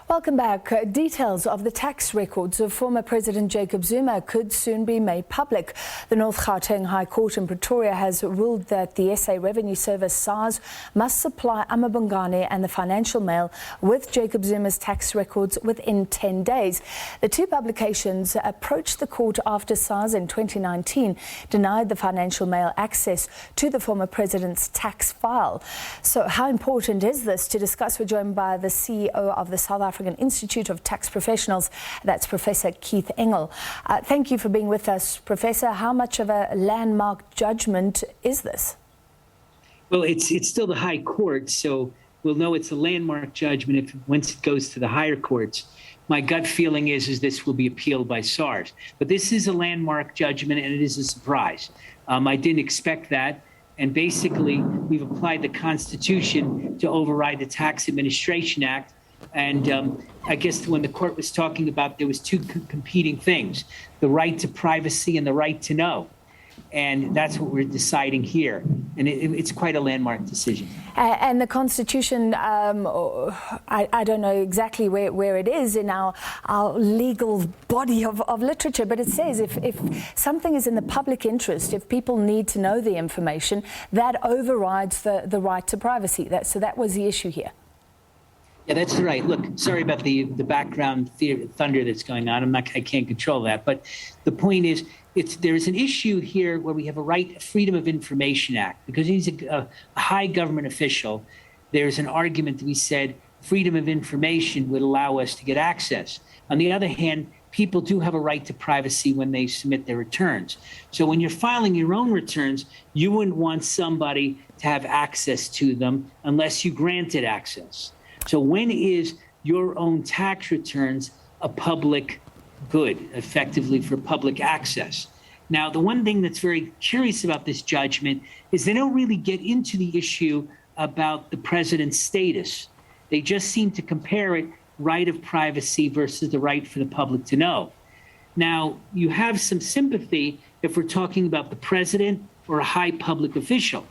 Welcome back. Details of the tax records of former President Jacob Zuma could soon be made public. The North Gauteng High Court in Pretoria has ruled that the SA Revenue Service SARS must supply amaBhungane and the Financial Mail with Jacob Zuma's tax records within 10 days. The two publications approached the court after SARS in 2019 denied the Financial Mail access to the former president's tax file. So how important is this? To discuss, we're joined by the CEO of the South African Institute of Tax Professionals, that's Professor Keith Engel. Thank you for being with us, Professor. How much of a landmark judgment is this? Well, it's still the High Court, so we'll know it's a landmark judgment once it goes to the higher courts. My gut feeling is this will be appealed by SARS. But this is a landmark judgment, and it is a surprise. I didn't expect that. And basically, we've applied the Constitution to override the Tax Administration Act. And I guess when the court was talking about, there was two competing things, the right to privacy and the right to know. And that's what we're deciding here. And it's quite a landmark decision. And the Constitution, I don't know exactly where it is in our legal body of literature, but it says if something is in the public interest, if people need to know the information, that overrides the right to privacy. So that was the issue here. Yeah, that's right. Look, sorry about the background thunder that's going on. I can't control that. But the point is, there is an issue here where we have a Freedom of Information Act. Because he's a high government official, there's an argument that we said freedom of information would allow us to get access. On the other hand, people do have a right to privacy when they submit their returns. So when you're filing your own returns, you wouldn't want somebody to have access to them unless you granted access. So when is your own tax returns a public good, effectively for public access? Now, the one thing that's very curious about this judgment is they don't really get into the issue about the president's status. They just seem to compare it, right of privacy versus the right for the public to know. Now, you have some sympathy if we're talking about the president or a high public official.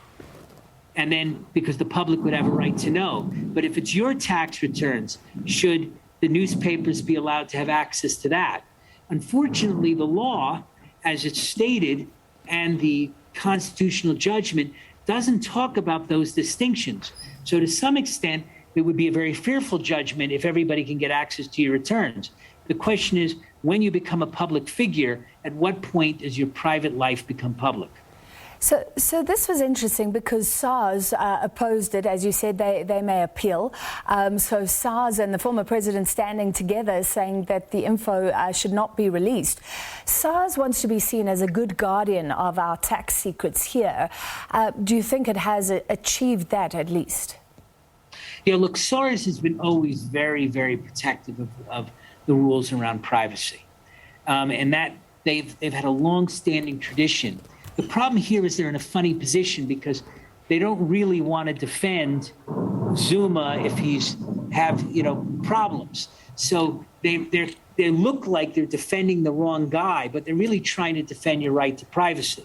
And then because the public would have a right to know. But if it's your tax returns, should the newspapers be allowed to have access to that? Unfortunately, the law, as it's stated, and the constitutional judgment doesn't talk about those distinctions. So to some extent, it would be a very fearful judgment if everybody can get access to your returns. The question is, when you become a public figure, at what point does your private life become public? So this was interesting because SARS opposed it. As you said, they may appeal. So SARS and the former president standing together saying that the info should not be released. SARS wants to be seen as a good guardian of our tax secrets here. Do you think it has achieved that at least? Yeah, look, SARS has been always very, very protective of the rules around privacy. And that they've had a long-standing tradition. The problem here is they're in a funny position because they don't really want to defend Zuma if he's problems. So they look like they're defending the wrong guy, but they're really trying to defend your right to privacy.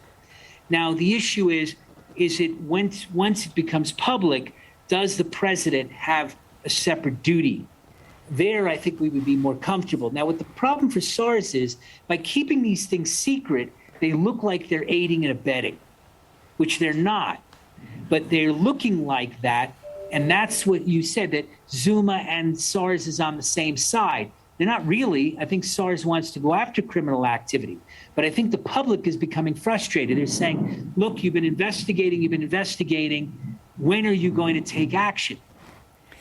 Now, the issue is it once it becomes public, does the president have a separate duty? There, I think we would be more comfortable. Now, what the problem for SARS is, by keeping these things secret, they look like they're aiding and abetting, which they're not, but they're looking like that. And that's what you said, that Zuma and SARS is on the same side. They're not really. I think SARS wants to go after criminal activity, but I think the public is becoming frustrated. They're saying, look, you've been investigating. When are you going to take action?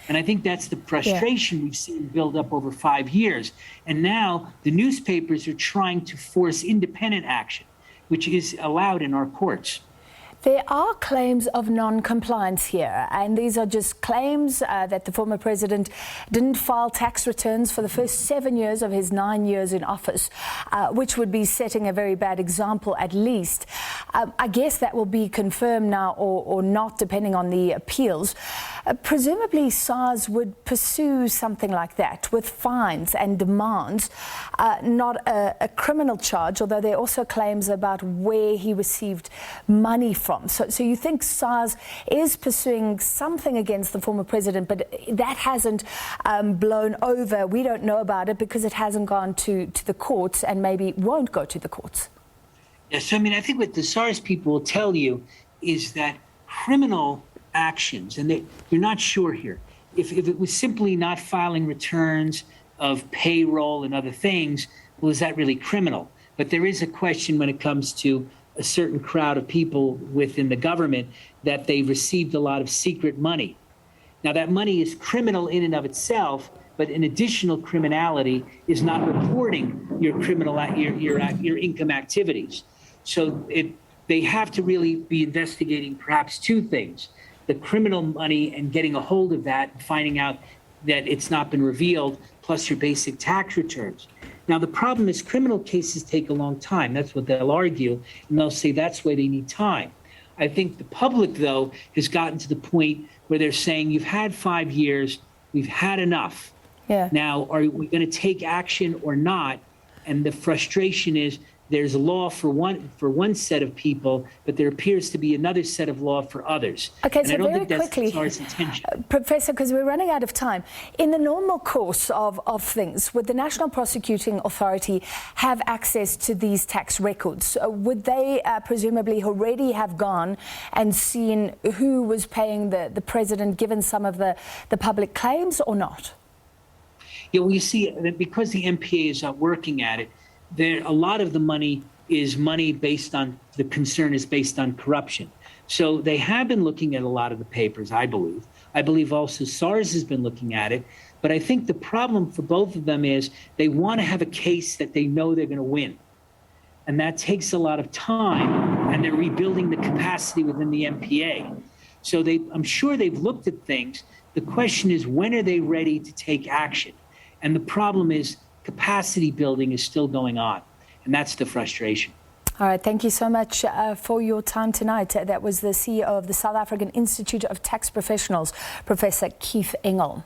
And I think that's the frustration we've seen build up over 5 years. And now the newspapers are trying to force independent action, which is allowed in our courts. There are claims of non-compliance here, and these are just claims that the former president didn't file tax returns for the first 7 years of his 9 years in office, which would be setting a very bad example at least. I guess that will be confirmed now or not, depending on the appeals. Presumably SARS would pursue something like that with fines and demands, not a criminal charge, although there are also claims about where he received money from. from. So you think SARS is pursuing something against the former president, but that hasn't blown over. We don't know about it because it hasn't gone to the courts and maybe won't go to the courts. Yes, I mean, I think what the SARS people will tell you is that criminal actions, and you're not sure here, if it was simply not filing returns of payroll and other things, well, is that really criminal? But there is a question when it comes to a certain crowd of people within the government that they received a lot of secret money. Now, that money is criminal in and of itself, but an additional criminality is not reporting your your income activities. So they have to really be investigating perhaps two things: the criminal money and getting a hold of that, and finding out that it's not been revealed, plus your basic tax returns. Now, the problem is criminal cases take a long time. That's what they'll argue, and they'll say that's why they need time. I think the public, though, has gotten to the point where they're saying, you've had 5 years, we've had enough. Yeah. Now, are we going to take action or not? And the frustration is there's a law for one set of people, but there appears to be another set of law for others. Okay, and so I don't very think that's quickly, SARS' intention. Professor, because we're running out of time, in the normal course of things, would the National Prosecuting Authority have access to these tax records? Would they presumably already have gone and seen who was paying the president, given some of the public claims, or not? Yeah, well, you see, because the MPA is not working at it, a lot of the money is money based on, the concern is based on corruption. So they have been looking at a lot of the papers, I believe. I believe also SARS has been looking at it. But I think the problem for both of them is they want to have a case that they know they're going to win. And that takes a lot of time, and they're rebuilding the capacity within the MPA. So I'm sure they've looked at things. The question is, when are they ready to take action? And the problem is capacity building is still going on. And that's the frustration. All right. Thank you so much for your time tonight. That was the CEO of the South African Institute of Tax Professionals, Professor Keith Engel.